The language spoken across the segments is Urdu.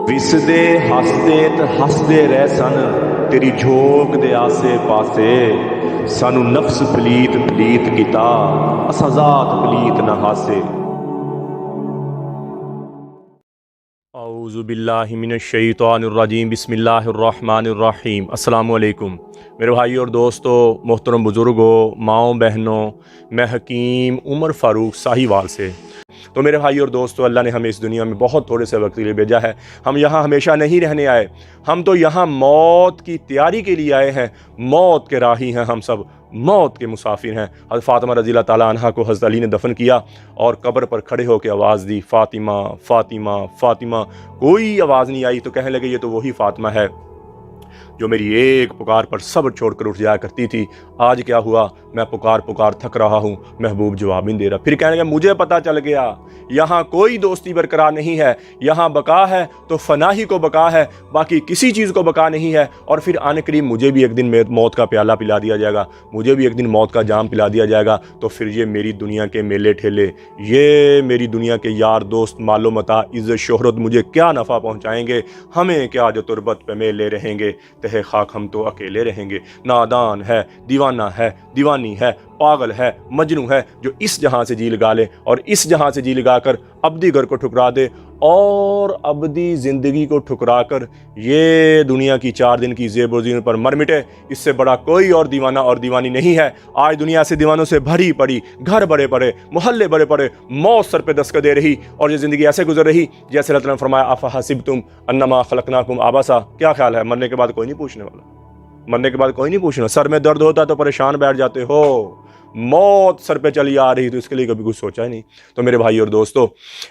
ਵਿਸਦੇ ਹੱਸਦੇ ਤੇ ਹੱਸਦੇ ਰਹਿ ਸਨ ਤੇਰੀ ਝੋਕ ਦੇ ਆਸੇ ਪਾਸੇ। ਸਾਨੂੰ ਨਫਸ ਪਲੀਤ ਪਲੀਤ ਕੀਤਾ ਅਸਾਂ ਜ਼ਾਤ ਪਲੀਤ ਨਾ ਹਾਸੇ। اعوذ باللہ من الشیطان الرجیم بسم اللہ الرحمن الرحیم۔ السلام علیکم میرے بھائی اور دوستو، محترم بزرگوں، ماؤں بہنوں، میں حکیم عمر فاروق ساہیوال سے۔ تو میرے بھائی اور دوستو، اللہ نے ہمیں اس دنیا میں بہت تھوڑے سے وقت کے لیے بھیجا ہے۔ ہم یہاں ہمیشہ نہیں رہنے آئے، ہم تو یہاں موت کی تیاری کے لیے آئے ہیں۔ موت کے راہی ہیں ہم سب، موت کے مسافر ہیں۔ حضرت فاطمہ رضی اللہ تعالیٰ عنہ کو حضرت علی نے دفن کیا اور قبر پر کھڑے ہو کے آواز دی، فاطمہ فاطمہ فاطمہ۔ کوئی آواز نہیں آئی تو کہنے لگے یہ تو وہی فاطمہ ہے جو میری ایک پکار پر صبر چھوڑ کر اٹھ جایا کرتی تھی۔ آج کیا ہوا، میں پکار پکار تھک رہا ہوں، محبوب جواب نہیں دے رہا۔ پھر کہنے لگے مجھے پتہ چل گیا یہاں کوئی دوستی برقرار نہیں ہے، یہاں بقا ہے تو فنا ہی کو بقا ہے، باقی کسی چیز کو بقا نہیں ہے۔ اور پھر آن قریب مجھے بھی ایک دن موت کا پیالہ پلا دیا جائے گا، مجھے بھی ایک دن موت کا جام پلا دیا جائے گا۔ تو پھر یہ میری دنیا کے میلے ٹھیلے، یہ میری دنیا کے یار دوست، مال و متاع، عزت شہرت مجھے کیا نفع پہنچائیں گے؟ ہمیں کیا جو تربت پہ میلے رہیں گے، تہ خاک ہم تو اکیلے رہیں گے۔ نادان ہے، دیوانہ ہے، دیوانی ہے، پاگل ہے، مجنوں ہے جو اس جہاں سے جی لگا لے اور اس جہاں سے جی لگا کر ابدی گھر کو ٹھکرا دے اور ابدی زندگی کو ٹھکرا کر یہ دنیا کی 4 دن کی زیب و زینت پر مر مٹے۔ اس سے بڑا کوئی اور دیوانہ اور دیوانی نہیں ہے۔ آج دنیا سے دیوانوں سے بھری پڑی، گھر بڑے پڑے، محلے بڑے پڑے، موت سر پہ دستک دے رہی اور یہ زندگی ایسے گزر رہی جیسے اللہ تعالیٰ نے فرمایا افحسبتم انما خلقناکم عبثا۔ کیا خیال ہے، مرنے کے بعد کوئی نہیں پوچھنے والا، مرنے کے بعد کوئی نہیں پوچھنا۔ سر میں درد ہوتا تو پریشان بیٹھ جاتے ہو، موت سر پہ چلی آ رہی تو اس کے لیے کبھی کچھ سوچا ہی نہیں۔ تو میرے بھائی اور دوستو،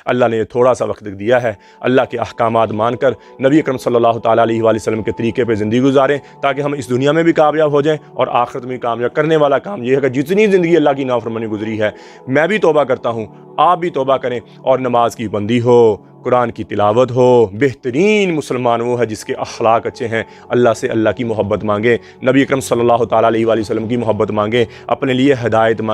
اللہ نے تھوڑا سا وقت دیا ہے، اللہ کے احکامات مان کر نبی اکرم صلی اللہ تعالیٰ علیہ وآلہ وسلم کے طریقے پہ زندگی گزاریں تاکہ ہم اس دنیا میں بھی کامیاب ہو جائیں اور آخرت میں کامیاب۔ کرنے والا کام یہ ہے کہ جتنی زندگی اللہ کی نافرمانی گزری ہے، میں بھی توبہ کرتا ہوں، آپ بھی توبہ کریں اور نماز کی بندی ہو، قرآن کی تلاوت ہو۔ بہترین مسلمان وہ ہے جس کے اخلاق اچھے ہیں۔ اللہ سے اللہ کی محبت مانگیں، نبی اکرم صلی اللہ تعالیٰ علیہ وآلہ وسلم کی محبت مانگیں، اپنے لیے ہدایت مانگیں۔